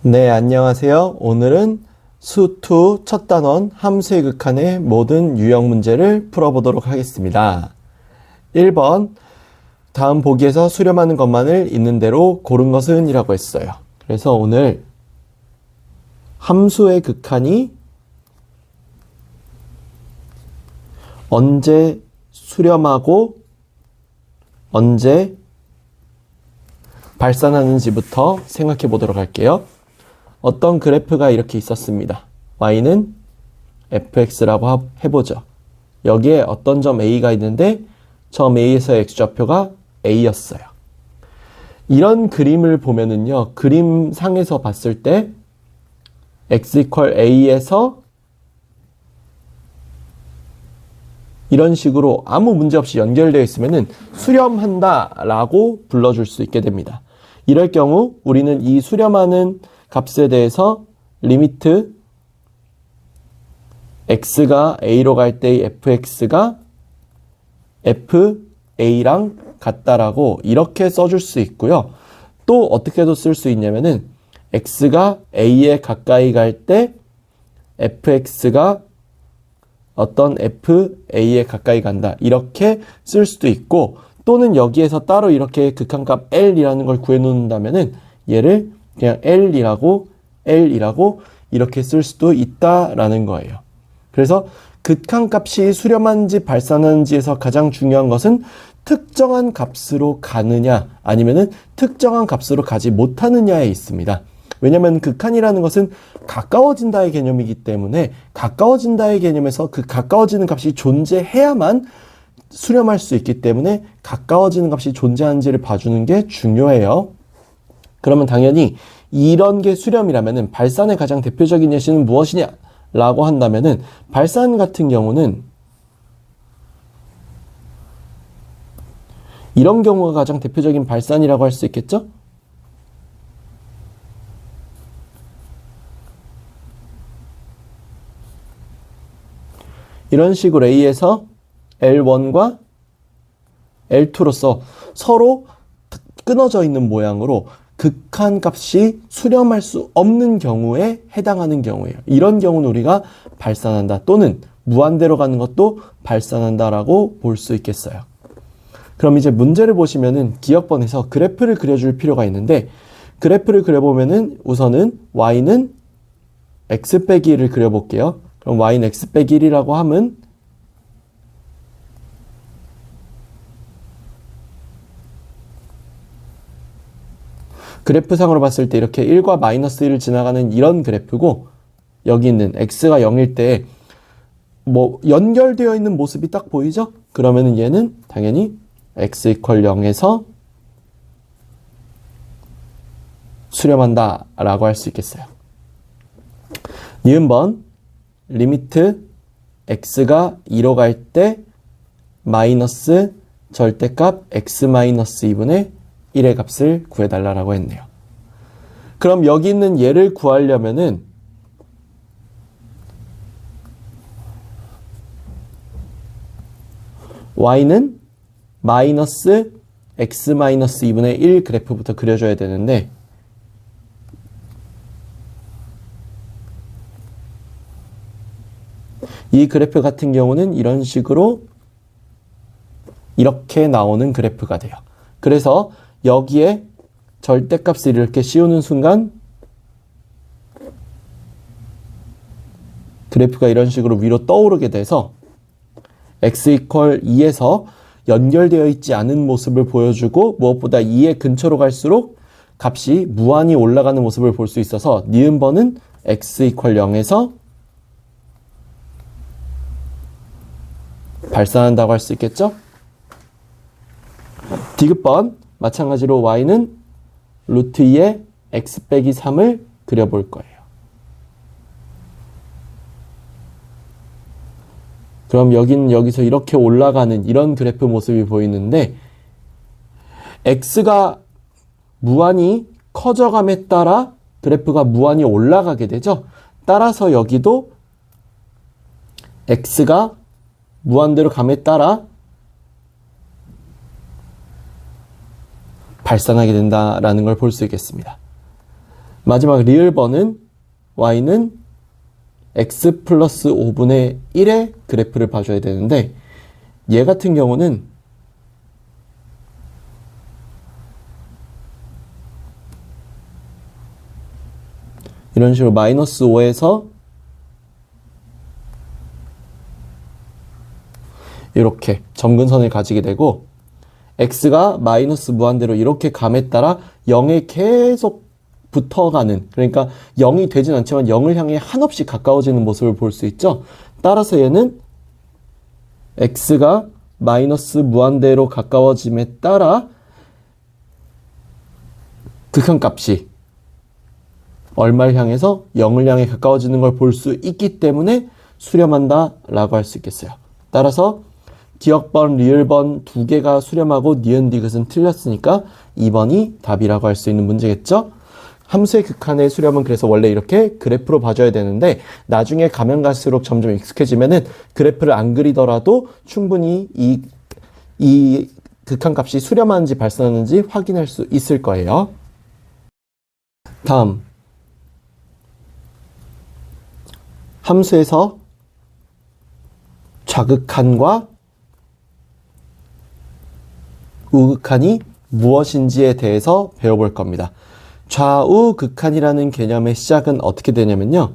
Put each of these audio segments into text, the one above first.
네, 안녕하세요. 오늘은 수2 첫 단원 함수의 극한의 모든 유형 문제를 풀어보도록 하겠습니다. 1번, 다음 보기에서 수렴하는 것만을 있는 대로 고른 것은 이라고 했어요. 그래서 오늘 함수의 극한이 언제 수렴하고 언제 발산하는지부터 생각해 보도록 할게요. 어떤 그래프가 이렇게 있었습니다. y는 fx라고 해보죠. 여기에 어떤 점 a가 있는데 점 a에서의 x좌표가 a였어요. 이런 그림을 보면은요, 그림상에서 봤을 때 x equal a에서 이런 식으로 아무 문제 없이 연결되어 있으면은 수렴한다 라고 불러줄 수 있게 됩니다. 이럴 경우 우리는 이 수렴하는 값에 대해서 리미트 x가 a로 갈 때의 fx가 fa랑 같다라고 이렇게 써줄 수 있고요. 또 어떻게도 쓸 수 있냐면은 x가 a에 가까이 갈 때 fx가 어떤 fa에 가까이 간다 이렇게 쓸 수도 있고, 또는 여기에서 따로 이렇게 극한값 l이라는 걸 구해 놓는다면은 얘를 그냥 L이라고 이렇게 쓸 수도 있다라는 거예요. 그래서 극한값이 수렴하는지 발산하는지에서 가장 중요한 것은 특정한 값으로 가느냐 아니면은 특정한 값으로 가지 못하느냐에 있습니다. 왜냐하면 극한이라는 것은 가까워진다의 개념이기 때문에 가까워진다의 개념에서 그 가까워지는 값이 존재해야만 수렴할 수 있기 때문에 가까워지는 값이 존재하는지를 봐주는 게 중요해요. 그러면 당연히 이런 게 수렴이라면은 발산의 가장 대표적인 예시는 무엇이냐 라고 한다면은 발산 같은 경우는 이런 경우가 가장 대표적인 발산이라고 할 수 있겠죠? 이런 식으로 A에서 L1과 L2로서 서로 끊어져 있는 모양으로 극한값이 수렴할 수 없는 경우에 해당하는 경우예요. 이런 경우는 우리가 발산한다 또는 무한대로 가는 것도 발산한다라고 볼 수 있겠어요. 그럼 이제 문제를 보시면은 기억번에서 그래프를 그려줄 필요가 있는데, 그래프를 그려보면은 우선은 y는 x 빼기 1을 그려볼게요. 그럼 y는 x 빼기 1이라고 하면 그래프상으로 봤을 때 이렇게 1과 마이너스 1을 지나가는 이런 그래프고, 여기 있는 x가 0일 때 뭐 연결되어 있는 모습이 딱 보이죠? 그러면은 얘는 당연히 x 이퀄 0에서 수렴한다 라고 할 수 있겠어요. 니은번 리미트 x가 2로 갈 때 마이너스 절대값 x 마이너스 2분의 1의 값을 구해달라고 했네요. 그럼 여기 있는 얘를 구하려면은 y는 마이너스 x 마이너스 2분의 1 그래프부터 그려줘야 되는데, 이 그래프 같은 경우는 이런 식으로 이렇게 나오는 그래프가 돼요. 그래서 여기에 절대값을 이렇게 씌우는 순간 그래프가 이런 식으로 위로 떠오르게 돼서 x 이퀄 2에서 연결되어 있지 않은 모습을 보여주고, 무엇보다 2의 근처로 갈수록 값이 무한히 올라가는 모습을 볼 수 있어서 니은번은 x 이퀄 0에서 발산한다고 할 수 있겠죠? 디귿번 마찬가지로 y는 루트 2의 x 빼기 3을 그려볼 거예요. 그럼 여기는 여기서 이렇게 올라가는 이런 그래프 모습이 보이는데, x가 무한히 커져감에 따라 그래프가 무한히 올라가게 되죠. 따라서 여기도 x가 무한대로 감에 따라 발산하게 된다라는 걸 볼 수 있겠습니다. 마지막 리을번은 y는 x 플러스 5분의 1의 그래프를 봐줘야 되는데 얘 같은 경우는 이런 식으로 마이너스 5에서 이렇게 점근선을 가지게 되고 x가 마이너스 무한대로 이렇게 감에 따라 0에 계속 붙어가는, 그러니까 0이 되진 않지만 0을 향해 한없이 가까워지는 모습을 볼 수 있죠. 따라서 얘는 x가 마이너스 무한대로 가까워짐에 따라 극한값이 얼마를 향해서 0을 향해 가까워지는 걸 볼 수 있기 때문에 수렴한다 라고 할 수 있겠어요. 따라서 기억번, 리을번 두 개가 수렴하고 니은 디귿은 틀렸으니까 2번이 답이라고 할 수 있는 문제겠죠. 함수의 극한의 수렴은 그래서 원래 이렇게 그래프로 봐줘야 되는데 나중에 가면 갈수록 점점 익숙해지면은 그래프를 안 그리더라도 충분히 이 극한값이 수렴하는지 발산하는지 확인할 수 있을 거예요. 다음 함수에서 좌극한과 우극한이 무엇인지에 대해서 배워볼 겁니다. 좌우극한이라는 개념의 시작은 어떻게 되냐면요.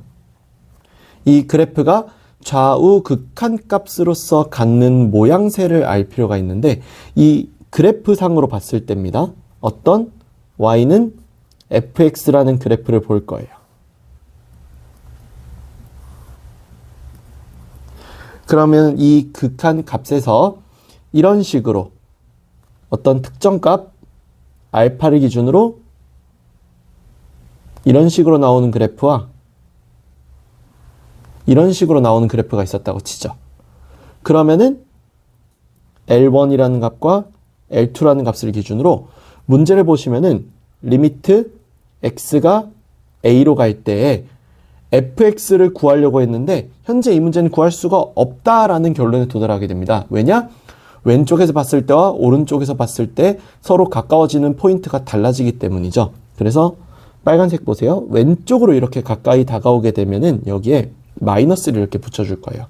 이 그래프가 좌우극한 값으로서 갖는 모양새를 알 필요가 있는데 이 그래프상으로 봤을 때입니다. 어떤 y는 fx라는 그래프를 볼 거예요. 그러면 이 극한 값에서 이런 식으로 어떤 특정 값 알파를 기준으로 이런 식으로 나오는 그래프와 이런 식으로 나오는 그래프가 있었다고 치죠. 그러면은 L1이라는 값과 L2라는 값을 기준으로 문제를 보시면은 리미트 x가 a로 갈 때에 fx를 구하려고 했는데 현재 이 문제는 구할 수가 없다라는 결론에 도달하게 됩니다. 왜냐? 왼쪽에서 봤을 때와 오른쪽에서 봤을 때 서로 가까워지는 포인트가 달라지기 때문이죠. 그래서 빨간색 보세요. 왼쪽으로 이렇게 가까이 다가오게 되면은 여기에 마이너스를 이렇게 붙여줄 거예요.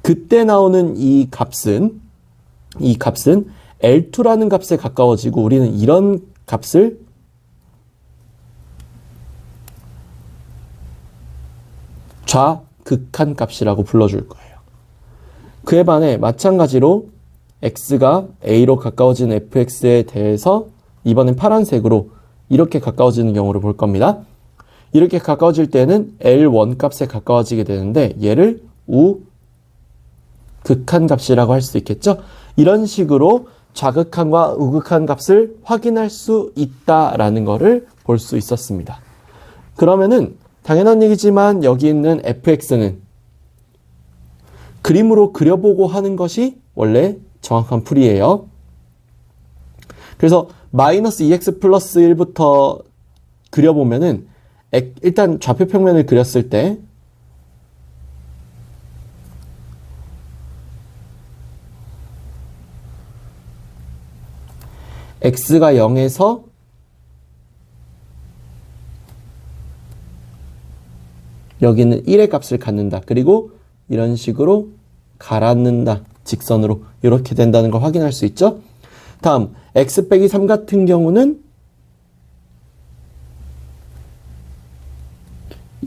그때 나오는 이 값은 L2라는 값에 가까워지고 우리는 이런 값을 좌극한 값이라고 불러줄 거예요. 그에 반해 마찬가지로 x가 a로 가까워진 fx에 대해서 이번엔 파란색으로 이렇게 가까워지는 경우를 볼 겁니다. 이렇게 가까워질 때는 L1 값에 가까워지게 되는데 얘를 우극한 값이라고 할 수 있겠죠. 이런 식으로 좌극한과 우극한 값을 확인할 수 있다라는 것을 볼 수 있었습니다. 그러면은 당연한 얘기지만 여기 있는 fx는 그림으로 그려보고 하는 것이 원래 정확한 풀이에요. 그래서 마이너스 2x 플러스 1부터 그려보면은 일단 좌표 평면을 그렸을 때 x가 0에서 여기는 1의 값을 갖는다. 그리고 이런 식으로 갈아넣는다. 직선으로 이렇게 된다는 걸 확인할 수 있죠. 다음 x 빼기 3 같은 경우는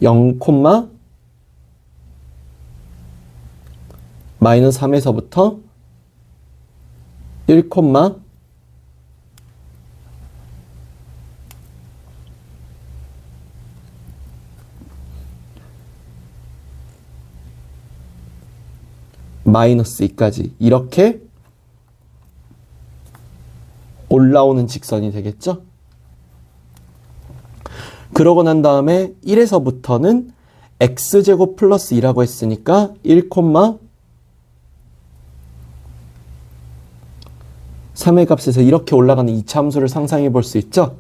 0, 마이너스 3에서부터 1, 마이너스 2까지 이렇게 올라오는 직선이 되겠죠? 그러고 난 다음에 1에서부터는 x제곱 플러스 2라고 했으니까 1, 3의 값에서 이렇게 올라가는 2차 함수를 상상해 볼 수 있죠?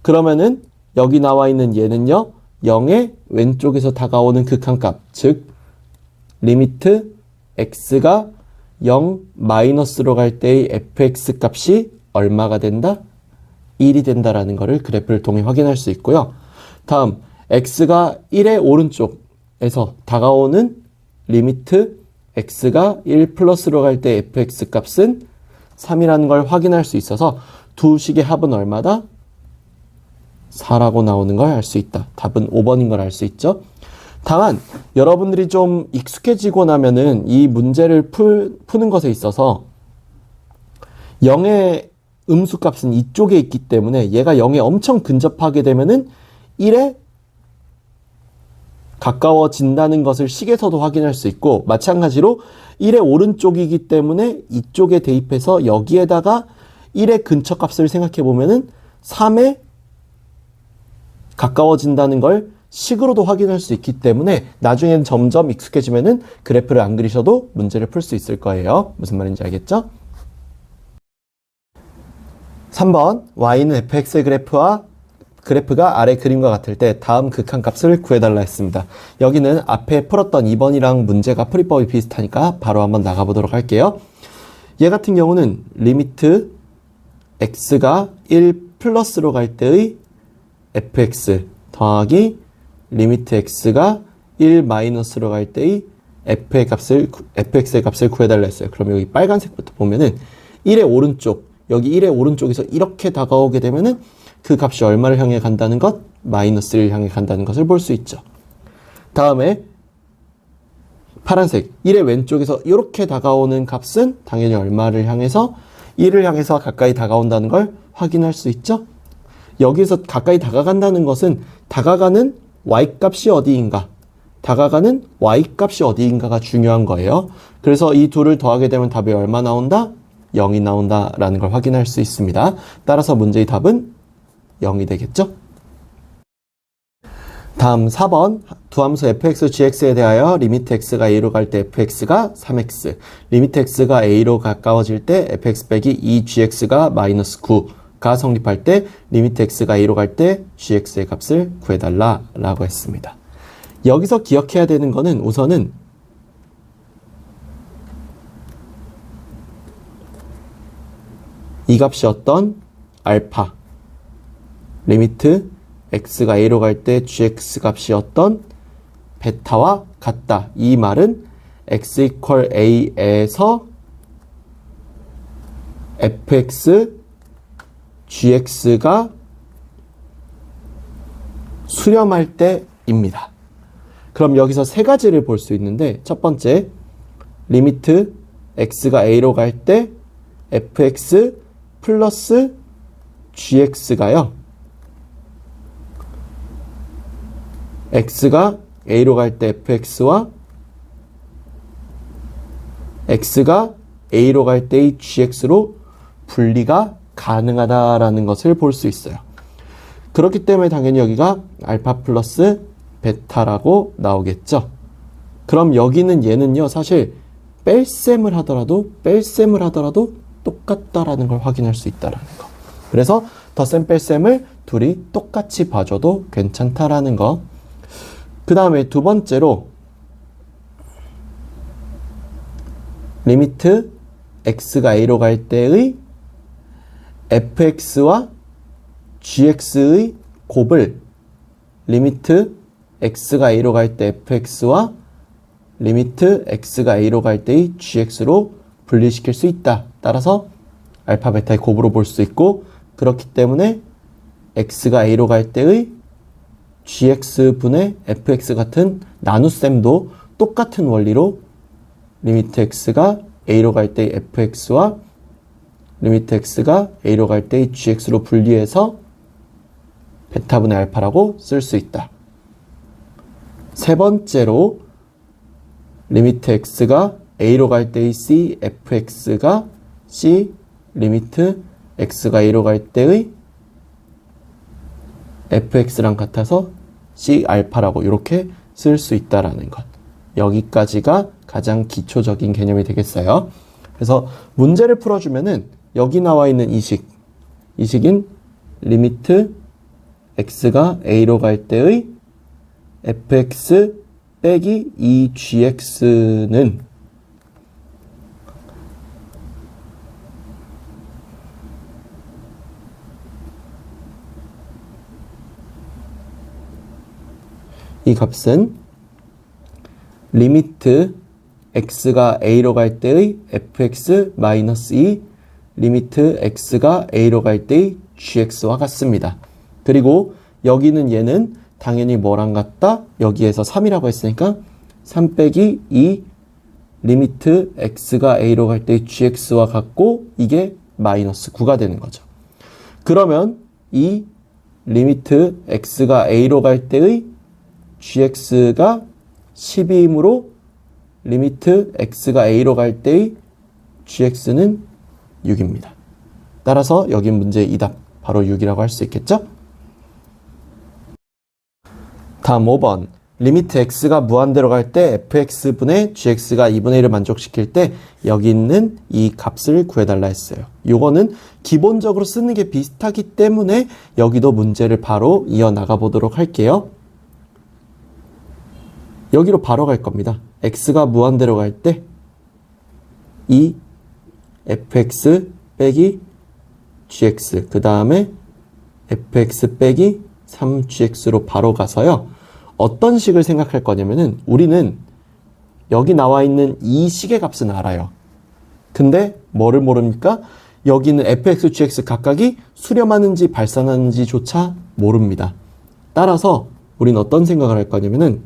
그러면은 여기 나와 있는 얘는요. 0의 왼쪽에서 다가오는 극한값, 즉 리미트 x가 0 마이너스로 갈 때의 fx 값이 얼마가 된다? 1이 된다라는 것을 그래프를 통해 확인할 수 있고요. 다음 x가 1의 오른쪽에서 다가오는 리미트 x가 1 플러스로 갈 때 fx 값은 3이라는 걸 확인할 수 있어서 두 식의 합은 얼마다? 4라고 나오는 걸 알 수 있다. 답은 5번인 걸 알 수 있죠. 다만 여러분들이 좀 익숙해지고 나면은 이 문제를 푸는 것에 있어서 0의 음수값은 이쪽에 있기 때문에 얘가 0에 엄청 근접하게 되면은 1에 가까워진다는 것을 식에서도 확인할 수 있고, 마찬가지로 1의 오른쪽이기 때문에 이쪽에 대입해서 여기에다가 1의 근처값을 생각해 보면은 3에 가까워진다는 걸 식으로도 확인할 수 있기 때문에 나중엔 점점 익숙해지면은 그래프를 안 그리셔도 문제를 풀 수 있을 거예요. 무슨 말인지 알겠죠? 3번 y는 fx의 그래프가 아래 그림과 같을 때 다음 극한값을 구해달라 했습니다. 여기는 앞에 풀었던 2번이랑 문제가 풀이법이 비슷하니까 바로 한번 나가보도록 할게요. 얘 같은 경우는 리미트 x가 1 플러스로 갈 때의 fx 더하기 리미트 x가 1 마이너스로 갈 때의 fx의 값을 구해달라 했어요. 그럼 여기 빨간색부터 보면은 1의 오른쪽, 여기 1의 오른쪽에서 이렇게 다가오게 되면은 그 값이 얼마를 향해 간다는 것? 마이너스를 향해 간다는 것을 볼 수 있죠. 다음에 파란색 1의 왼쪽에서 이렇게 다가오는 값은 당연히 얼마를 향해서 1을 향해서 가까이 다가온다는 걸 확인할 수 있죠. 여기서 가까이 다가간다는 것은 다가가는 y값이 어디인가, 다가가는 y값이 어디인가가 중요한 거예요. 그래서 이 둘을 더하게 되면 답이 얼마 나온다? 0이 나온다라는 걸 확인할 수 있습니다. 따라서 문제의 답은 0이 되겠죠? 다음 4번 두 함수 fx, gx에 대하여 리미트 x가 a로 갈 때 fx가 3x, 리미트 x가 a로 가까워질 때 fx 빼기 2gx가 마이너스 9가 성립할 때 리미트 x가 a로 갈 때 gx의 값을 구해달라 라고 했습니다. 여기서 기억해야 되는 거는 우선은 이 값이 어떤 알파, 리미트 x가 a로 갈 때 gx 값이 어떤 베타와 같다. 이 말은 x equal a에서 fx, gx가 수렴할 때입니다. 그럼 여기서 세 가지를 볼 수 있는데, 첫 번째 리미트 x가 a로 갈 때 fx 플러스 gx가요, x가 a로 갈 때 fx와 x가 a로 갈 때의 gx로 분리가 가능하다라는 것을 볼 수 있어요. 그렇기 때문에 당연히 여기가 알파 플러스 베타라고 나오겠죠. 그럼 여기는 얘는요, 사실 뺄셈을 하더라도 똑같다라는 걸 확인할 수 있다라는 거. 그래서 덧셈 뺄셈을 둘이 똑같이 봐줘도 괜찮다라는 거. 그 다음에 두 번째로 리미트 x가 a로 갈 때의 fx와 gx의 곱을 리미트 x가 a로 갈 때 fx와 리미트 x가 a로 갈 때의 gx로 분리시킬 수 있다. 따라서 알파 베타의 곱으로 볼 수 있고, 그렇기 때문에 x가 a로 갈 때의 gx분의 fx 같은 나눗셈도 똑같은 원리로 리미트 x가 a로 갈 때의 fx와 리미트 x가 a로 갈 때의 gx로 분리해서 베타분의 알파라고 쓸 수 있다. 세 번째로 리미트 x가 a로 갈 때의 c fx가 c 리미트 x가 a로 갈 때의 fx랑 같아서 c 알파라고 이렇게 쓸 수 있다라는 것. 여기까지가 가장 기초적인 개념이 되겠어요. 그래서 문제를 풀어주면은 여기 나와 있는 이 식인 리미트 x가 a로 갈 때의 fx 빼기 2gx는 이 값은 리미트 x가 a로 갈 때의 fx-2 리미트 x가 a로 갈 때의 gx와 같습니다. 그리고 여기는 얘는 당연히 뭐랑 같다? 여기에서 3이라고 했으니까 3 빼기 2 리미트 x가 a로 갈 때의 gx와 같고 이게 마이너스 9가 되는 거죠. 그러면 이 리미트 x가 a로 갈 때의 gx가 12이므로 리미트 x가 a로 갈 때의 gx는 6입니다. 따라서 여기 문제의 이 답 바로 6이라고 할 수 있겠죠? 다음 5번. 리미트 x가 무한대로 갈 때 fx분의 gx가 2분의 1을 만족시킬 때 여기 있는 이 값을 구해달라 했어요. 요거는 기본적으로 쓰는 게 비슷하기 때문에 여기도 문제를 바로 이어나가 보도록 할게요. 여기로 바로 갈 겁니다. x가 무한대로 갈 때 이 fx 빼기 gx 그 다음에 fx 빼기 3gx로 바로 가서요. 어떤 식을 생각할 거냐면은 우리는 여기 나와 있는 이 식의 값은 알아요. 근데 뭐를 모릅니까? 여기는 fx, gx 각각이 수렴하는지 발산하는지조차 모릅니다. 따라서 우리는 어떤 생각을 할 거냐면은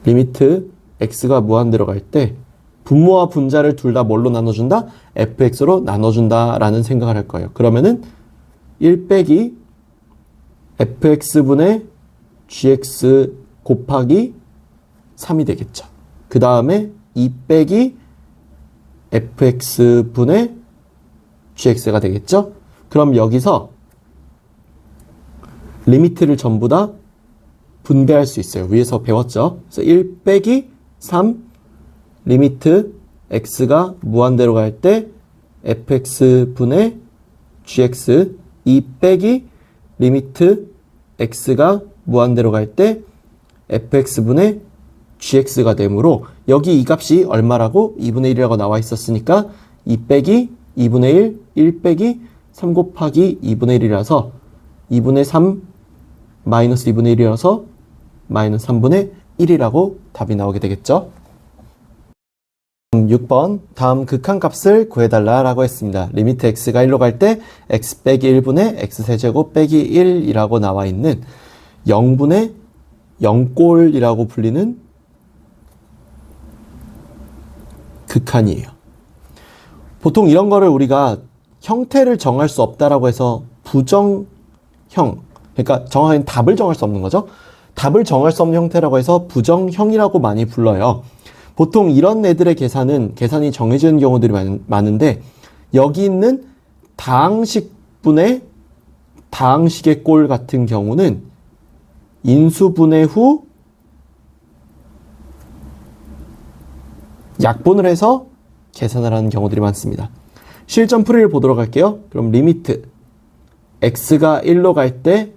리미트 x가 무한대로 갈 때 분모와 분자를 둘 다 뭘로 나눠준다? fx로 나눠준다 라는 생각을 할 거예요. 그러면은 1 빼기 fx분의 gx 곱하기 3이 되겠죠. 그 다음에 2 빼기 fx분의 gx가 되겠죠. 그럼 여기서 리미트를 전부 다 분배할 수 있어요. 위에서 배웠죠. 그래서 1 빼기 3 리미트 x가 무한대로 갈 때 fx분의 gx 2 빼기 리미트 x가 무한대로 갈 때 fx분의 gx가 되므로 여기 이 값이 얼마라고? 2분의 1이라고 나와 있었으니까 2 빼기 2분의 1, 1 빼기 3 곱하기 2분의 1이라서 2분의 3 마이너스 2분의 1이라서 마이너스 3분의 1이라고 답이 나오게 되겠죠. 6번 다음 극한값을 구해달라고 했습니다. 리미트 x가 1로 갈 때 x 빼기 1분의 x세제곱 빼기 1이라고 나와 있는 0분의 0꼴이라고 불리는 극한이에요. 보통 이런 거를 우리가 형태를 정할 수 없다라고 해서 부정형, 그러니까 정확히 답을 정할 수 없는 거죠. 답을 정할 수 없는 형태라고 해서 부정형이라고 많이 불러요. 보통 이런 애들의 계산이 정해지는 경우들이 많은데 여기 있는 다항식분의 다항식의 꼴 같은 경우는 인수분해 후 약분을 해서 계산을 하는 경우들이 많습니다. 실전 풀이를 보도록 할게요. 그럼 리미트 x가 1로 갈 때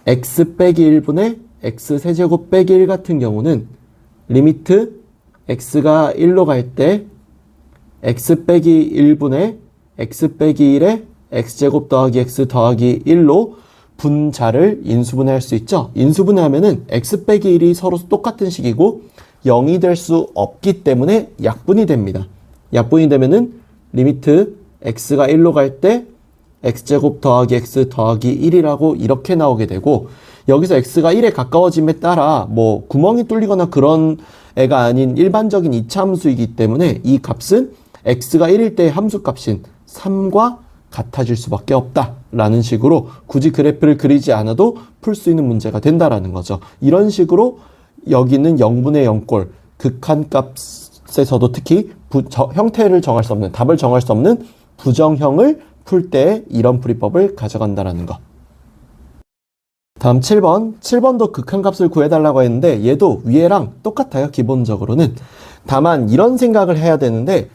x 빼기 1분의 x세제곱 빼기 1 같은 경우는 리미트 x가 1로 갈 때 x 빼기 1분의 x 빼기 1에 x제곱 더하기 x 더하기 1로 분자를 인수분해할 수 있죠. 인수분해하면은 x 빼기 1이 서로 똑같은 식이고 0이 될 수 없기 때문에 약분이 됩니다. 약분이 되면은 리미트 x가 1로 갈 때 x제곱 더하기 x 더하기 1이라고 이렇게 나오게 되고 여기서 x가 1에 가까워짐에 따라 뭐 구멍이 뚫리거나 그런 애가 아닌 일반적인 이차함수이기 때문에 이 값은 x가 1일 때의 함수값인 3과 같아질 수밖에 없다라는 식으로 굳이 그래프를 그리지 않아도 풀 수 있는 문제가 된다라는 거죠. 이런 식으로 여기는 0분의 0꼴 극한값에서도 특히 형태를 정할 수 없는 답을 정할 수 없는 부정형을 풀 때 이런 풀이법을 가져간다라는 거. 다음 7번. 7번도 극한값을 구해달라고 했는데 얘도 위에랑 똑같아요. 기본적으로는. 다만 이런 생각을 해야 되는데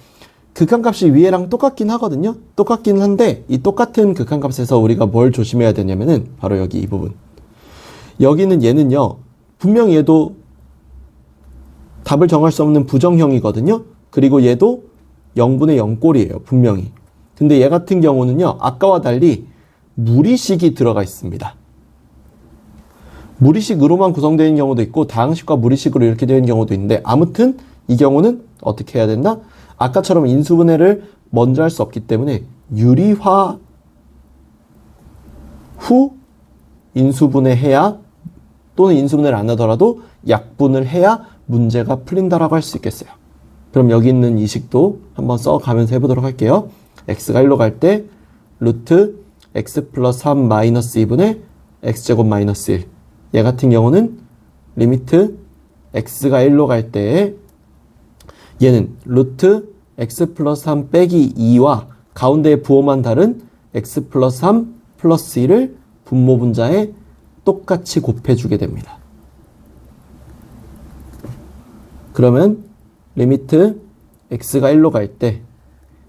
극한값이 위에랑 똑같긴 하거든요. 똑같긴 한데 이 똑같은 극한값에서 우리가 뭘 조심해야 되냐면은 바로 여기 이 부분. 여기는 얘는요. 분명히 얘도 답을 정할 수 없는 부정형이거든요. 그리고 얘도 0분의 0꼴이에요. 분명히. 근데 얘 같은 경우는요. 아까와 달리 무리식이 들어가 있습니다. 무리식으로만 구성되어 있는 경우도 있고 다항식과 무리식으로 이렇게 되어 있는 경우도 있는데 아무튼 이 경우는 어떻게 해야 된다? 아까처럼 인수분해를 먼저 할 수 없기 때문에 유리화 후 인수분해해야 또는 인수분해를 안 하더라도 약분을 해야 문제가 풀린다라고 할 수 있겠어요. 그럼 여기 있는 이 식도 한번 써가면서 해보도록 할게요. x가 1로 갈 때 루트 x 플러스 3 마이너스 2분의 x제곱 마이너스 1. 얘 같은 경우는 리미트 x가 1로 갈 때 얘는 루트 x 플러스 3 빼기 2와 가운데에 부호만 다른 x 플러스 3 플러스 1을 분모 분자에 똑같이 곱해주게 됩니다. 그러면 리미트 x가 1로 갈 때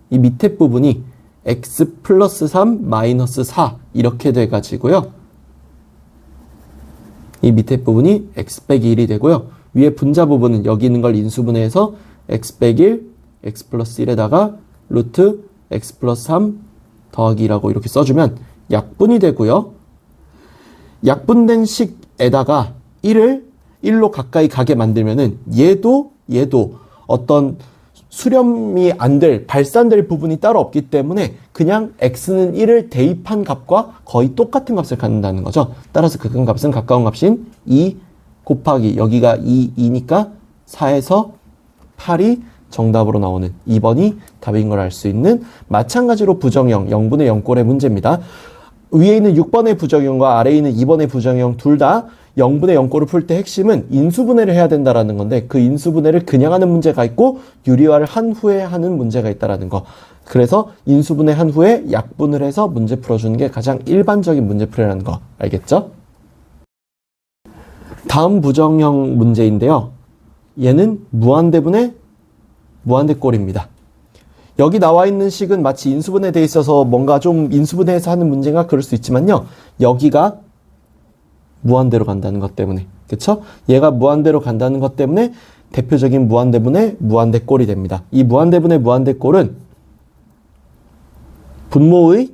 이 밑에 부분이 x 플러스 3 마이너스 4 이렇게 돼가지고요. 이 밑에 부분이 x 빼기 1이 되고요. 위에 분자 부분은 여기 있는 걸 인수분해해서 x 빼기 1, x 플러스 1에다가 루트 x 플러스 3 더하기 2라고 이렇게 써주면 약분이 되고요. 약분된 식에다가 1을 1로 가까이 가게 만들면은 얘도 어떤 수렴이 안 될, 발산될 부분이 따로 없기 때문에 그냥 x는 1을 대입한 값과 거의 똑같은 값을 갖는다는 거죠. 따라서 극한값은 가까운 값인 2 곱하기 여기가 2니까 4에서 8이 정답으로 나오는 2번이 답인 걸 알 수 있는 마찬가지로 부정형 0분의 0꼴의 문제입니다. 위에 있는 6번의 부정형과 아래에 있는 2번의 부정형 둘 다 0분의 0꼴을 풀 때 핵심은 인수분해를 해야 된다라는 건데 그 인수분해를 그냥 하는 문제가 있고 유리화를 한 후에 하는 문제가 있다라는 거. 그래서 인수분해 한 후에 약분을 해서 문제 풀어주는 게 가장 일반적인 문제풀이라는 거. 알겠죠? 다음 부정형 문제인데요. 얘는 무한대분의 무한대꼴입니다. 여기 나와 있는 식은 마치 인수분해 돼 있어서 뭔가 좀 인수분해해서 하는 문제가 그럴 수 있지만요. 여기가 무한대로 간다는 것 때문에 그쵸? 얘가 무한대로 간다는 것 때문에 대표적인 무한대분의 무한대꼴이 됩니다. 이 무한대분의 무한대꼴은 분모의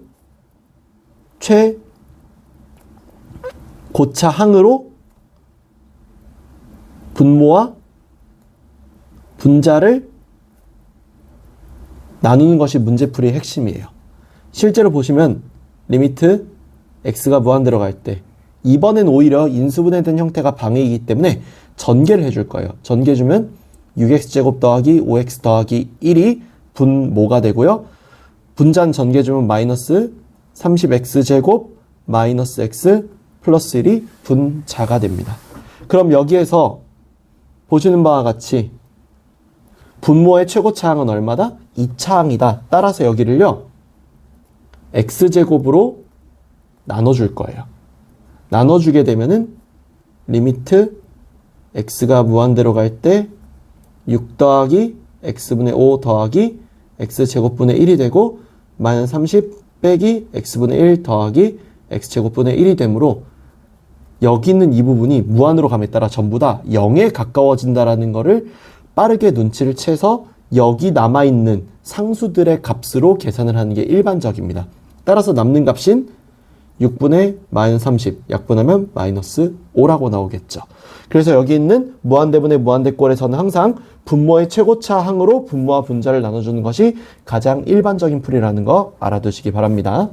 최고차항으로 분모와 분자를 나누는 것이 문제풀이의 핵심이에요. 실제로 보시면 리미트 x가 무한대로 갈 때 이번엔 오히려 인수분해된 형태가 방해이기 때문에 전개를 해줄 거예요. 전개해주면 6x제곱 더하기 5x 더하기 1이 분모가 되고요. 분자는 전개해주면 마이너스 30x제곱 마이너스 x 플러스 1이 분자가 됩니다. 그럼 여기에서 보시는 바와 같이 분모의 최고차항은 얼마다? 2차항이다. 따라서 여기를요. x제곱으로 나눠줄 거예요. 나눠주게 되면은 리미트 x가 무한대로 갈 때 6 더하기 x분의 5 더하기 x제곱분의 1이 되고 마이너스 30 빼기 x분의 1 더하기 x제곱분의 1이 되므로 여기 있는 이 부분이 무한으로 감에 따라 전부 다 0에 가까워진다라는 거를 빠르게 눈치를 채서 여기 남아있는 상수들의 값으로 계산을 하는 게 일반적입니다. 따라서 남는 값인 6분의 마이너스 30 약분하면 마이너스 5라고 나오겠죠. 그래서 여기 있는 무한대분의 무한대꼴에서는 항상 분모의 최고차항으로 분모와 분자를 나눠주는 것이 가장 일반적인 풀이라는 거 알아두시기 바랍니다.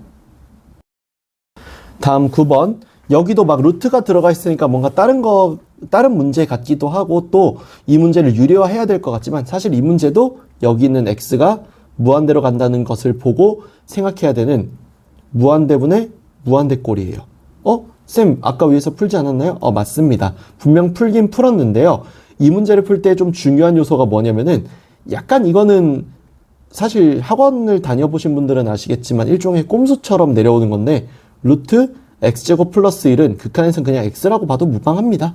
다음 9번. 여기도 막 루트가 들어가 있으니까 뭔가 다른 문제 같기도 하고 또 이 문제를 유리화해야 될 것 같지만 사실 이 문제도 여기 있는 x가 무한대로 간다는 것을 보고 생각해야 되는 무한대분의 무한대꼴이에요. 쌤 아까 위에서 풀지 않았나요? 맞습니다. 분명 풀긴 풀었는데요. 이 문제를 풀 때 좀 중요한 요소가 뭐냐면은 약간 이거는 사실 학원을 다녀보신 분들은 아시겠지만 일종의 꼼수처럼 내려오는 건데 루트 x제곱 플러스 1은 극한에서는 그냥 x라고 봐도 무방합니다.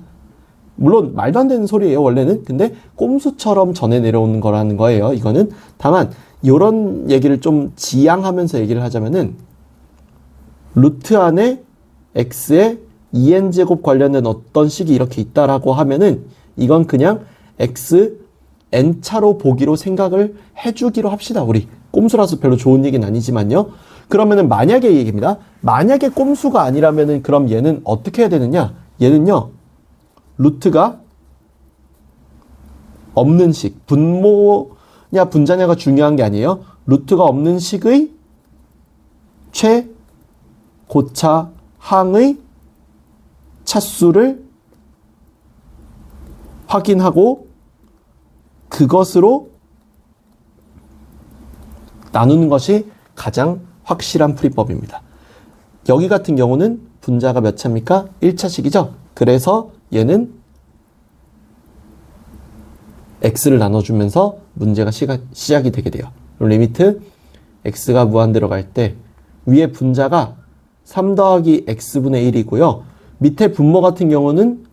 물론 말도 안 되는 소리예요 원래는. 근데 꼼수처럼 전해 내려오는 거라는 거예요. 이거는 다만 이런 얘기를 좀 지양하면서 얘기를 하자면은 루트 안에 x의 2n제곱 관련된 어떤 식이 이렇게 있다라고 하면은 이건 그냥 x n차로 보기로 생각을 해주기로 합시다. 우리 꼼수라서 별로 좋은 얘기는 아니지만요. 그러면은 만약에 얘기입니다. 만약에 꼼수가 아니라면은 그럼 얘는 어떻게 해야 되느냐? 얘는요, 루트가 없는 식, 분모냐 분자냐가 중요한 게 아니에요. 루트가 없는 식의 최고차 항의 차수를 확인하고 그것으로 나누는 것이 가장 확실한 풀이법입니다. 여기 같은 경우는 분자가 몇 차입니까? 1차식이죠. 그래서 얘는 x를 나눠주면서 문제가 시작이 되게 돼요. 그럼 리미트 x가 무한대로 갈 때 위에 분자가 3 더하기 x분의 1이고요. 밑에 분모 같은 경우는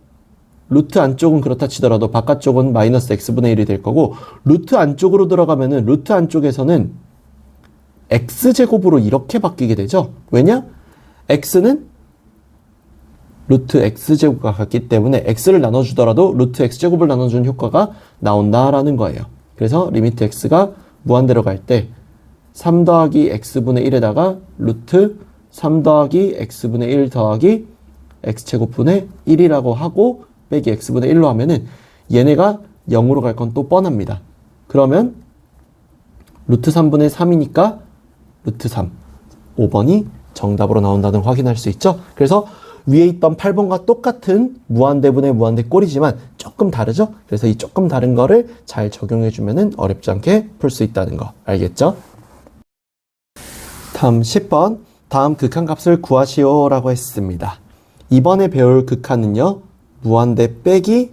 루트 안쪽은 그렇다 치더라도 바깥쪽은 마이너스 x분의 1이 될 거고, 루트 안쪽으로 들어가면은 루트 안쪽에서는 x제곱으로 이렇게 바뀌게 되죠. 왜냐? x는 루트 x제곱과 같기 때문에 x를 나눠주더라도 루트 x제곱을 나눠주는 효과가 나온다라는 거예요. 그래서 리미트 x가 무한대로 갈 때 3 더하기 x분의 1에다가 루트 3 더하기 x분의 1 더하기 x제곱분의 1이라고 하고 빼기 x분의 1로 하면은 얘네가 0으로 갈 건 또 뻔합니다. 그러면 루트 3분의 3이니까 루트 3, 5번이 정답으로 나온다는 걸 확인할 수 있죠. 그래서 위에 있던 8번과 똑같은 무한대분의 무한대 꼴이지만 조금 다르죠. 그래서 이 조금 다른 거를 잘 적용해주면 어렵지 않게 풀 수 있다는 거 알겠죠? 다음 10번, 다음 극한값을 구하시오 라고 했습니다. 이번에 배울 극한은요, 무한대 빼기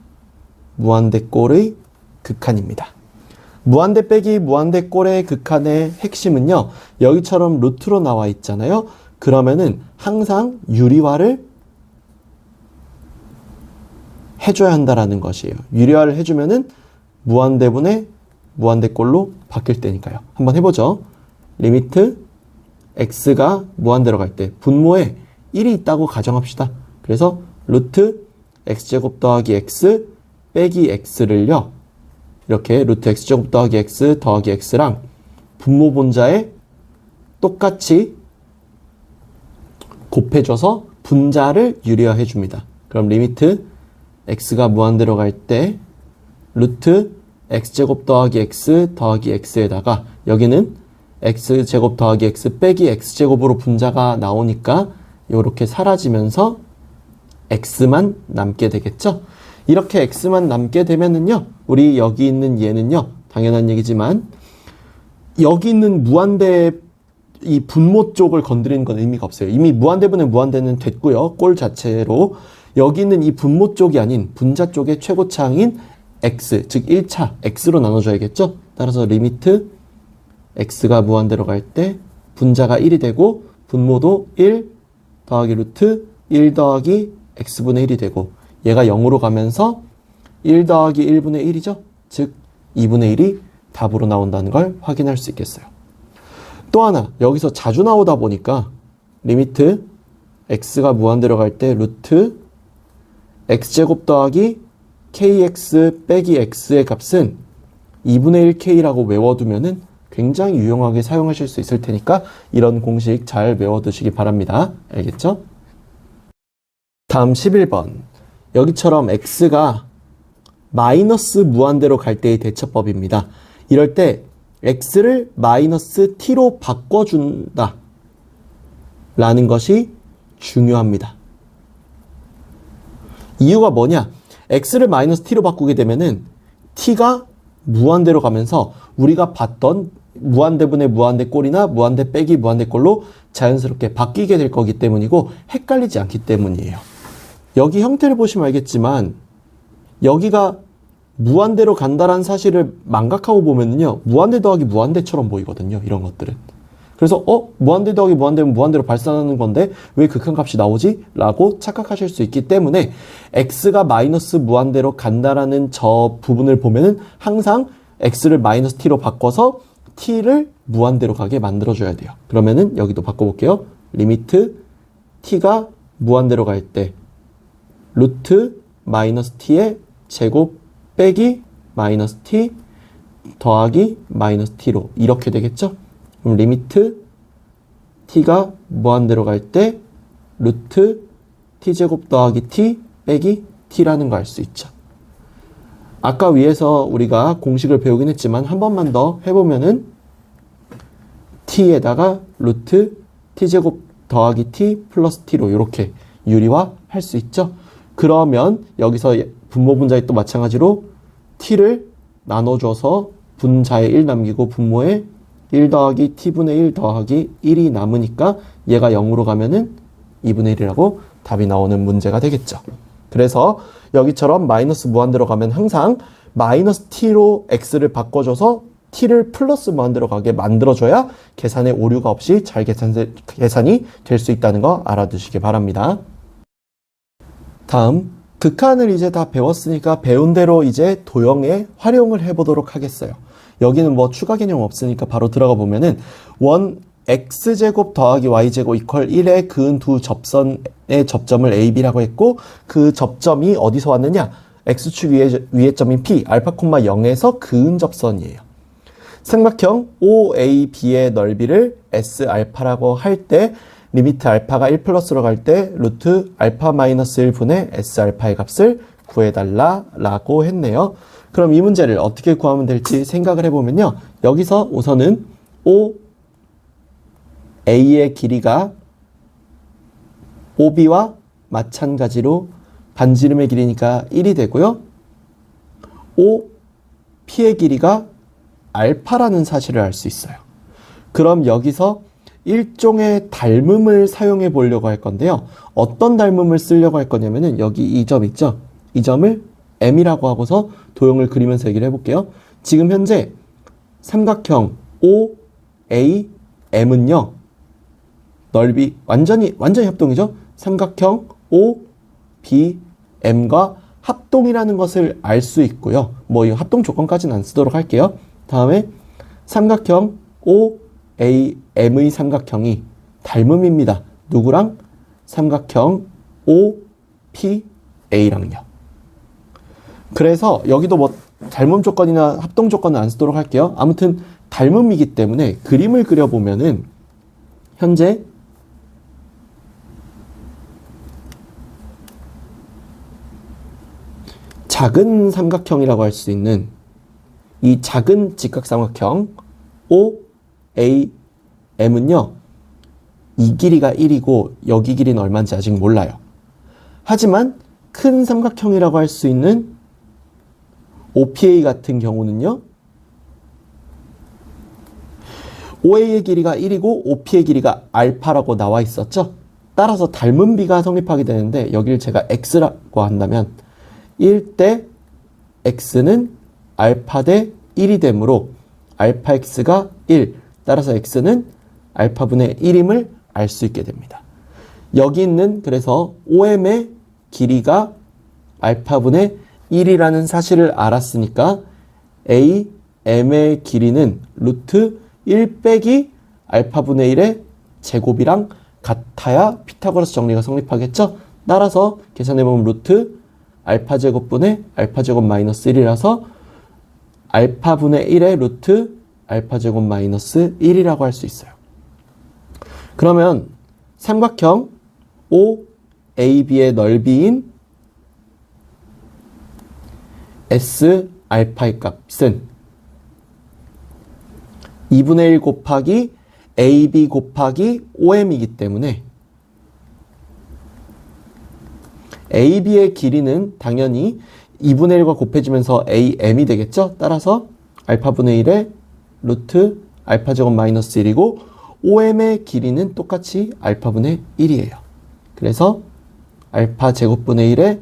무한대 꼴의 극한입니다. 무한대 빼기 무한대 꼴의 극한의 핵심은요, 여기처럼 루트로 나와 있잖아요. 그러면은 항상 유리화를 해줘야 한다라는 것이에요. 유리화를 해주면은 무한대분의 무한대꼴로 바뀔 때니까요. 한번 해보죠. 리미트 x가 무한대로 갈 때 분모에 1이 있다고 가정합시다. 그래서 루트 x제곱 더하기 x 빼기 x를요, 이렇게 루트 x제곱 더하기 x 더하기 x랑 분모 분자에 똑같이 곱해줘서 분자를 유리화해 줍니다. 그럼 리미트 x가 무한대로 갈 때 루트 x제곱 더하기 x 더하기 x에다가 여기는 x제곱 더하기 x 빼기 x제곱으로 분자가 나오니까 이렇게 사라지면서 x만 남게 되겠죠. 이렇게 x만 남게 되면은요, 우리 여기 있는 얘는요, 당연한 얘기지만 여기 있는 무한대 이 분모 쪽을 건드리는 건 의미가 없어요. 이미 무한대분의 무한대는 됐고요. 꼴 자체로 여기 있는 이 분모 쪽이 아닌 분자 쪽의 최고차항인 x, 즉 1차 x로 나눠줘야겠죠. 따라서 리미트 x가 무한대로 갈 때 분자가 1이 되고 분모도 1 더하기 루트 1 더하기 x분의 1이 되고, 얘가 0으로 가면서 1 더하기 1분의 1이죠. 즉 2분의 1이 답으로 나온다는 걸 확인할 수 있겠어요. 또 하나, 여기서 자주 나오다 보니까 리미트 x가 무한대로 갈 때 루트 x제곱 더하기 kx 빼기 x의 값은 2분의 1k라고 외워두면은 굉장히 유용하게 사용하실 수 있을 테니까 이런 공식 잘 외워두시기 바랍니다. 알겠죠? 다음 11번. 여기처럼 x가 마이너스 무한대로 갈 때의 대처법입니다. 이럴 때 x를 마이너스 t로 바꿔준다 라는 것이 중요합니다. 이유가 뭐냐? x를 마이너스 t로 바꾸게 되면은 t가 무한대로 가면서 우리가 봤던 무한대분의 무한대꼴이나 무한대 빼기 무한대꼴로 자연스럽게 바뀌게 될 거기 때문이고 헷갈리지 않기 때문이에요. 여기 형태를 보시면 알겠지만 여기가 무한대로 간다라는 사실을 망각하고 보면요, 무한대 더하기 무한대처럼 보이거든요. 이런 것들은. 그래서 무한대 더하기 무한대면 무한대로 발산하는 건데 왜 극한값이 나오지? 라고 착각하실 수 있기 때문에 x가 마이너스 무한대로 간다라는 저 부분을 보면은 항상 x를 마이너스 t로 바꿔서 t를 무한대로 가게 만들어줘야 돼요. 그러면은 여기도 바꿔볼게요. 리미트 t가 무한대로 갈 때 루트 마이너스 t의 제곱 빼기 마이너스 t 더하기 마이너스 t로 이렇게 되겠죠? 그럼 리미트 t가 무한대로 갈 때 루트 t제곱 더하기 t 빼기 t라는 거 알 수 있죠. 아까 위에서 우리가 공식을 배우긴 했지만 한 번만 더 해보면은 t에다가 루트 t제곱 더하기 t 플러스 t로 이렇게 유리화 할 수 있죠. 그러면 여기서 분모 분자에 또 마찬가지로 t를 나눠줘서 분자에 1 남기고 분모에 1 더하기 t분의 1 더하기 1이 남으니까 얘가 0으로 가면은 2분의 1이라고 답이 나오는 문제가 되겠죠. 그래서 여기처럼 마이너스 무한대로 가면 항상 마이너스 t로 x를 바꿔줘서 t를 플러스 무한대로 가게 만들어줘야 계산에 오류가 없이 잘 계산이 될 수 있다는 거 알아두시기 바랍니다. 다음, 극한을 이제 다 배웠으니까 배운 대로 이제 도형에 활용을 해보도록 하겠어요. 여기는 뭐 추가 개념 없으니까 바로 들어가 보면은 원 x제곱 더하기 y제곱 이퀄 1에 그은 두 접선의 접점을 a, b라고 했고 그 접점이 어디서 왔느냐? x축 위의 점인 p, 알파, 0에서 그은 접선이에요. 삼각형 OAB의 넓이를 S알파라고 할 때 리미트 알파가 1 플러스로 갈 때 루트 알파 마이너스 1분의 S알파의 값을 구해달라 라고 했네요. 그럼 이 문제를 어떻게 구하면 될지 생각을 해보면요. 여기서 우선은 OA의 길이가 OB와 마찬가지로 반지름의 길이니까 1이 되고요. OP의 길이가 알파라는 사실을 알 수 있어요. 그럼 여기서 일종의 닮음을 사용해 보려고 할 건데요. 어떤 닮음을 쓰려고 할 거냐면은 여기 이 점 있죠? 이 점을 M이라고 하고서 도형을 그리면서 얘기를 해볼게요. 지금 현재 삼각형 OAM은요. 넓이 완전히 협동이죠? 삼각형 OBM과 합동이라는 것을 알 수 있고요. 뭐 이 합동 조건까지는 안 쓰도록 할게요. 다음에 삼각형 OAM의 삼각형이 닮음입니다. 누구랑? 삼각형 OPA랑요. 그래서 여기도 뭐 닮음 조건이나 합동 조건은 안 쓰도록 할게요. 아무튼 닮음이기 때문에 그림을 그려보면은 현재 작은 삼각형이라고 할 수 있는 이 작은 직각삼각형 OAM은요. 이 길이가 1이고 여기 길이는 얼마인지 아직 몰라요. 하지만 큰 삼각형이라고 할 수 있는 OPA 같은 경우는요. OA의 길이가 1이고 OP의 길이가 알파라고 나와 있었죠. 따라서 닮은 비가 성립하게 되는데 여기를 제가 X라고 한다면 1대 X는 알파 대 1이 되므로 알파 X가 1, 따라서 X는 알파분의 1임을 알 수 있게 됩니다. 여기 있는 그래서 OM의 길이가 알파분의 1이라는 사실을 알았으니까 AM의 길이는 루트 1 빼기 알파분의 1의 제곱이랑 같아야 피타고라스 정리가 성립하겠죠? 따라서 계산해보면 루트 알파 제곱분의 알파 제곱 마이너스 1이라서 알파분의 1의 루트 알파 제곱 마이너스 1이라고 할 수 있어요. 그러면 삼각형 OAB의 넓이인 S 알파의 값은 2분의 1 곱하기 AB 곱하기 OM이기 때문에 AB의 길이는 당연히 2분의 1과 곱해지면서 AM이 되겠죠? 따라서 알파분의 1의 루트 알파 제곱 마이너스 1이고 OM의 길이는 똑같이 알파분의 1이에요. 그래서 알파 제곱분의 1의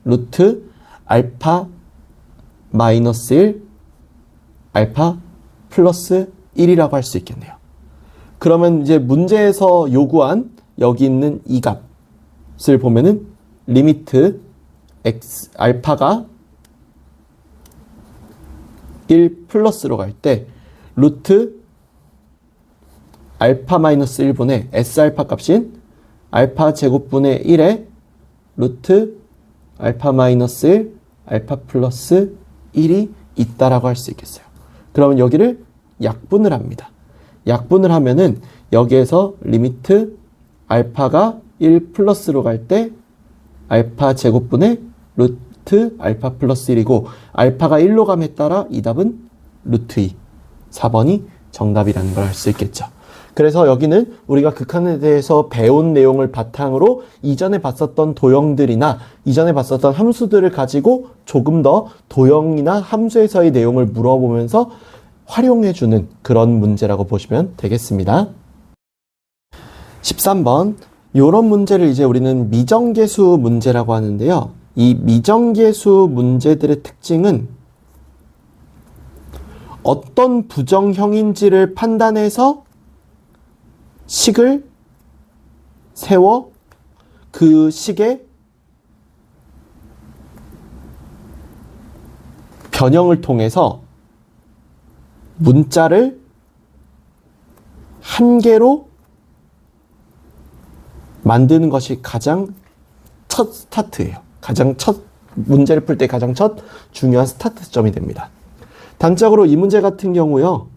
루트 알파 마이너스 1 알파 플러스 1이라고 할 수 있겠네요. 그러면 이제 문제에서 요구한 여기 있는 이 값을 보면은 리미트 x 알파가 1 플러스로 갈 때 루트 알파 마이너스 1분의 S알파 값인 알파 제곱분의 1의 루트 알파 마이너스 1 알파 플러스 1이 있다라고 할 수 있겠어요. 그러면 여기를 약분을 합니다. 약분을 하면은 여기에서 리미트 알파가 1 플러스로 갈 때 알파 제곱분의 루트 알파 플러스 1이고 알파가 1로 감에 따라 이 답은 루트 2. 4번이 정답이라는 걸 알 수 있겠죠. 그래서 여기는 우리가 극한에 대해서 배운 내용을 바탕으로 이전에 봤었던 도형들이나 이전에 봤었던 함수들을 가지고 조금 더 도형이나 함수에서의 내용을 물어보면서 활용해주는 그런 문제라고 보시면 되겠습니다. 13번. 이런 문제를 이제 우리는 미정계수 문제라고 하는데요. 이 미정계수 문제들의 특징은 어떤 부정형인지를 판단해서 식을 세워 그 식의 변형을 통해서 문자를 한 개로 만드는 것이 가장 첫 스타트예요. 가장 첫 문제를 풀 때 가장 첫 중요한 스타트점이 됩니다. 단적으로 이 문제 같은 경우요.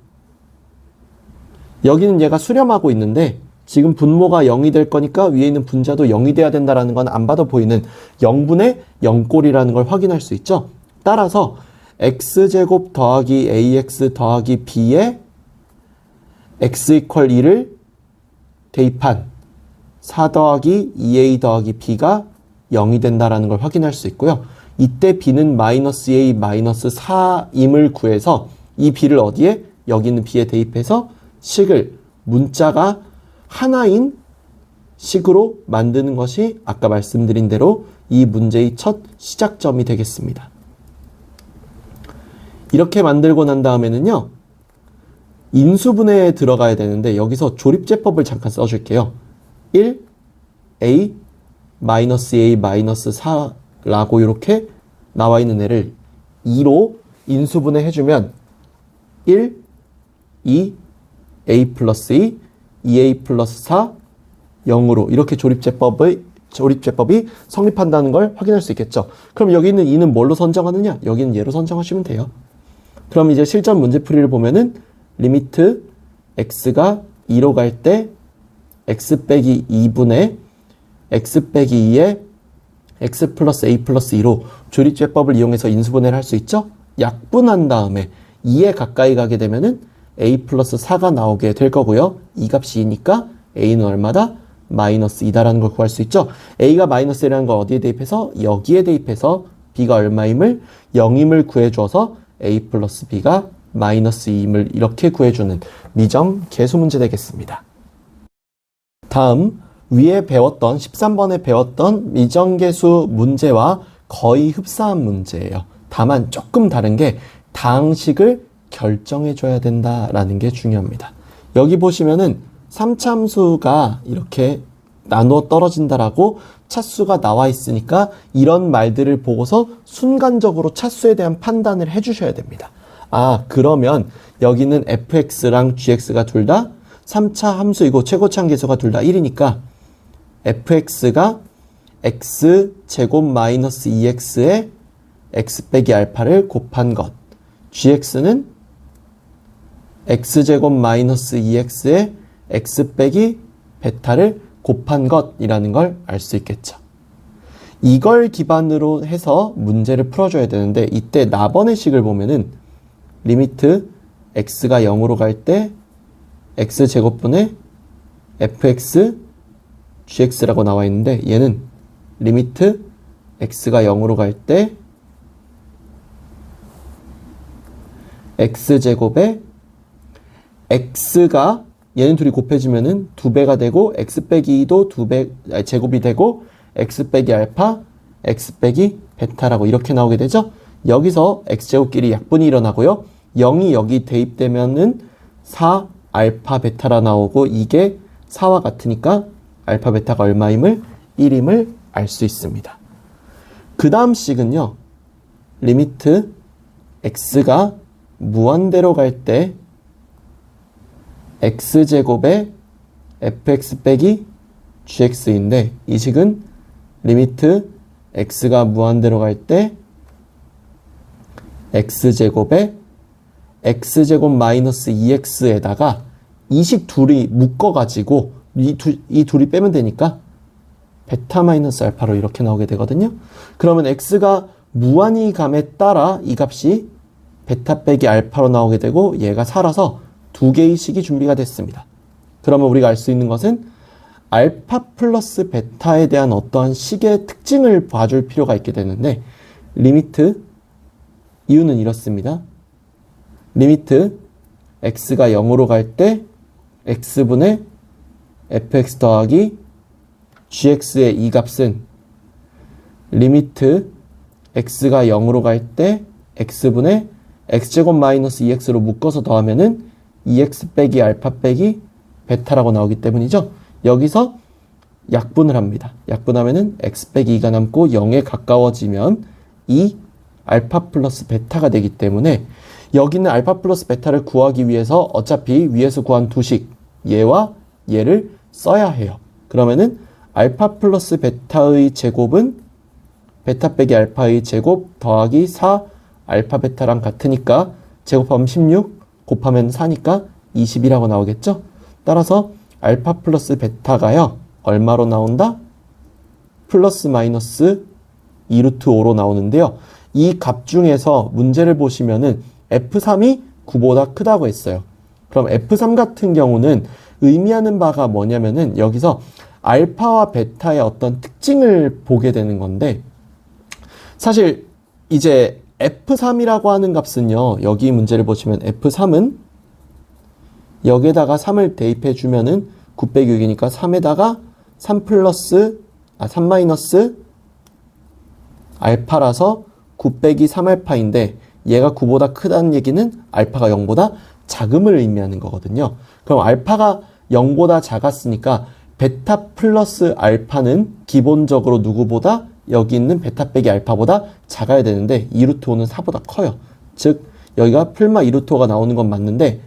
여기는 얘가 수렴하고 있는데 지금 분모가 0이 될 거니까 위에 있는 분자도 0이 돼야 된다는 건 안 봐도 보이는 0분의 0꼴이라는 걸 확인할 수 있죠. 따라서 x제곱 더하기 ax 더하기 b에 x 이퀄 2를 대입한 4 더하기 2a 더하기 b가 0이 된다는 걸 확인할 수 있고요. 이때 b는 마이너스 a 마이너스 4임을 구해서 이 b를 어디에? 여기 있는 b에 대입해서 식을 문자가 하나인 식으로 만드는 것이 아까 말씀드린 대로 이 문제의 첫 시작점이 되겠습니다. 이렇게 만들고 난 다음에는요. 인수분해에 들어가야 되는데 여기서 조립제법을 잠깐 써줄게요. 1, a, 마이너스 a, 마이너스 4라고 이렇게 나와 있는 애를 2로 인수분해 해주면 1, 2, a 플러스 2, 2a 플러스 4, 0으로 이렇게 조립제법이 성립한다는 걸 확인할 수 있겠죠. 그럼 여기 있는 2는 뭘로 선정하느냐? 여기는 얘로 선정하시면 돼요. 그럼 이제 실전 문제풀이를 보면은 리미트 x가 2로 갈 때 x 빼기 2분의 x 빼기 2에 x 플러스 a 플러스 2로 조립제법을 이용해서 인수분해를 할 수 있죠. 약분한 다음에 2에 가까이 가게 되면은 a 플러스 4가 나오게 될 거고요. 이 값이 2니까 a는 얼마다? 마이너스 2다라는 걸 구할 수 있죠. a가 마이너스 1이라는 걸 어디에 대입해서? 여기에 대입해서 b가 얼마임을? 0임을 구해줘서 a 플러스 b가 마이너스 2임을 이렇게 구해주는 미정 계수 문제 되겠습니다. 다음 위에 배웠던 13번에 배웠던 미정계수 문제와 거의 흡사한 문제예요. 다만 조금 다른 게 다항식을 결정해줘야 된다라는 게 중요합니다. 여기 보시면은 3차함수가 이렇게 나누어 떨어진다라고 차수가 나와 있으니까 이런 말들을 보고서 순간적으로 차수에 대한 판단을 해주셔야 됩니다. 아, 그러면 여기는 fx랑 gx가 둘 다 3차 함수이고 최고차항계수가 둘 다 1이니까 fx가 x제곱 마이너스 2x에 x 빼기 알파를 곱한 것, gx는 x제곱 마이너스 2x에 x 빼기 베타를 곱한 것이라는 걸 알 수 있겠죠. 이걸 기반으로 해서 문제를 풀어줘야 되는데 이때 나번의 식을 보면은 리미트 x가 0으로 갈 때 x제곱분의 fx gx라고 나와 있는데 얘는 리미트 x가 0으로 갈 때 x제곱에 x가 얘는 둘이 곱해지면은 2배가 되고 x 빼기 2도 2배 제곱이 되고 x 빼기 알파 x 빼기 베타라고 이렇게 나오게 되죠. 여기서 x제곱끼리 약분이 일어나고요. 0이 여기 대입되면은 4 알파 베타라 나오고 이게 4와 같으니까 알파 베타가 얼마임을 1임을 알 수 있습니다. 그 다음 식은요. 리미트 x가 무한대로 갈 때 x제곱에 fx 빼기 gx인데 이 식은 리미트 x가 무한대로 갈 때 x제곱에 x제곱 마이너스 2x에다가 이 식 둘이 묶어가지고 이 둘이 빼면 되니까 베타 마이너스 알파로 이렇게 나오게 되거든요. 그러면 x가 무한히 감에 따라 이 값이 베타 빼기 알파로 나오게 되고 얘가 살아서 두 개의 식이 준비가 됐습니다. 그러면 우리가 알 수 있는 것은 알파 플러스 베타에 대한 어떠한 식의 특징을 봐줄 필요가 있게 되는데 리미트 이유는 이렇습니다. 리미트 x가 0으로 갈 때 x분의 fx 더하기 gx의 이 값은 리미트 x가 0으로 갈 때 x분의 x제곱 마이너스 2x로 묶어서 더하면은 2x 빼기 알파 빼기 베타라고 나오기 때문이죠. 여기서 약분을 합니다. 약분하면은 x 빼기 2가 남고 0에 가까워지면 이 알파 플러스 베타가 되기 때문에 여기는 알파 플러스 베타를 구하기 위해서 어차피 위에서 구한 두식 얘와 얘를 써야 해요. 그러면은 알파 플러스 베타의 제곱은 베타 빼기 알파의 제곱 더하기 4 알파 베타랑 같으니까 제곱하면 16 곱하면 4니까 20이라고 나오겠죠. 따라서 알파 플러스 베타가요 얼마로 나온다? 플러스 마이너스 2루트 5로 나오는데요. 이 값 중에서 문제를 보시면은 F3이 9보다 크다고 했어요. 그럼 F3 같은 경우는 의미하는 바가 뭐냐면은 여기서 알파와 베타의 어떤 특징을 보게 되는 건데 사실 이제 F3이라고 하는 값은요. 여기 문제를 보시면 F3은 여기에다가 3을 대입해 주면은 9 빼기 6이니까 3에다가 3 마이너스 알파라서 9 빼기 3알파인데 얘가 9보다 크다는 얘기는 알파가 0보다 작음을 의미하는 거거든요. 그럼 알파가 0보다 작았으니까 베타 플러스 알파는 기본적으로 누구보다 여기 있는 베타 빼기 알파보다 작아야 되는데 2루트 5는 4보다 커요. 즉 여기가 풀마 2루트 5가 나오는 건 맞는데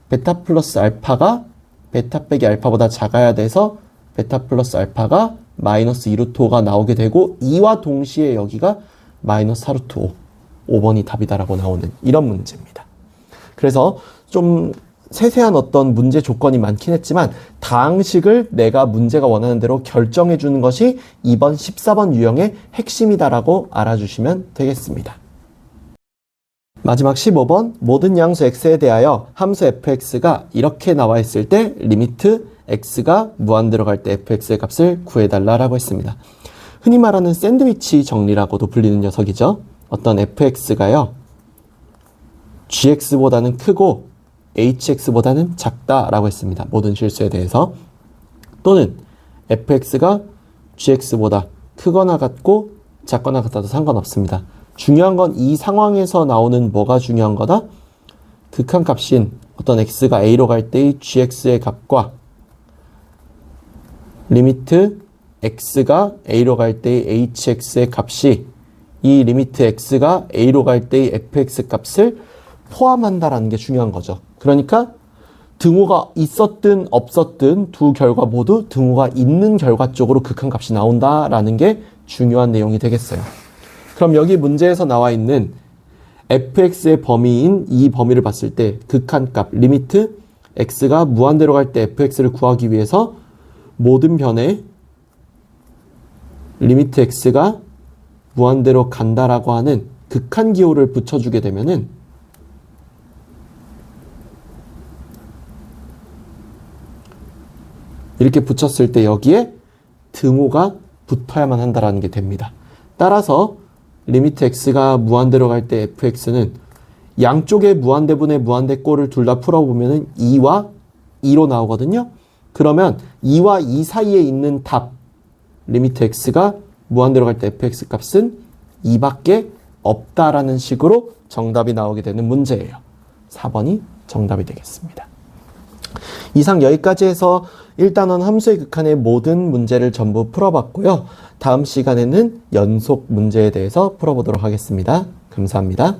베타 플러스 알파가 베타 빼기 알파보다 작아야 돼서 베타 플러스 알파가 마이너스 2루트 5가 나오게 되고 이와 동시에 여기가 마이너스 4루트 5 5번이 답이다라고 나오는 이런 문제입니다. 그래서 좀 세세한 어떤 문제 조건이 많긴 했지만 다항식을 내가 문제가 원하는 대로 결정해 주는 것이 이번 14번 유형의 핵심이다라고 알아주시면 되겠습니다. 마지막 15번 모든 양수 x에 대하여 함수 fx가 이렇게 나와 있을 때 리미트 x가 무한대로 갈 때 fx의 값을 구해달라고 했습니다. 흔히 말하는 샌드위치 정리라고도 불리는 녀석이죠. 어떤 fx가요 gx보다는 크고 hx보다는 작다라고 했습니다. 모든 실수에 대해서. 또는 fx가 gx보다 크거나 같고 작거나 같아도 상관없습니다. 중요한 건 이 상황에서 나오는 뭐가 중요한 거다? 극한값인 어떤 x가 a로 갈 때의 gx의 값과 리미트 x가 a로 갈 때의 hx의 값이 이 리미트 x가 a로 갈 때의 fx 값을 포함한다라는 게 중요한 거죠. 그러니까 등호가 있었든 없었든 두 결과 모두 등호가 있는 결과 쪽으로 극한값이 나온다라는 게 중요한 내용이 되겠어요. 그럼 여기 문제에서 나와 있는 fx의 범위인 이 범위를 봤을 때 극한값 리미트 x가 무한대로 갈 때 fx를 구하기 위해서 모든 변에 리미트 x가 무한대로 간다라고 하는 극한기호를 붙여주게 되면은 이렇게 붙였을 때 여기에 등호가 붙어야만 한다라는 게 됩니다. 따라서 리미트 x가 무한대로 갈 때 fx는 양쪽의 무한대분의 무한대꼴을 둘 다 풀어보면은 2와 2로 나오거든요. 그러면 2와 2 사이에 있는 답 리미트 x가 무한대로 갈 때 fx 값은 2밖에 없다라는 식으로 정답이 나오게 되는 문제예요. 4번이 정답이 되겠습니다. 이상 여기까지 해서 1단원 함수의 극한의 모든 문제를 전부 풀어봤고요. 다음 시간에는 연속 문제에 대해서 풀어보도록 하겠습니다. 감사합니다.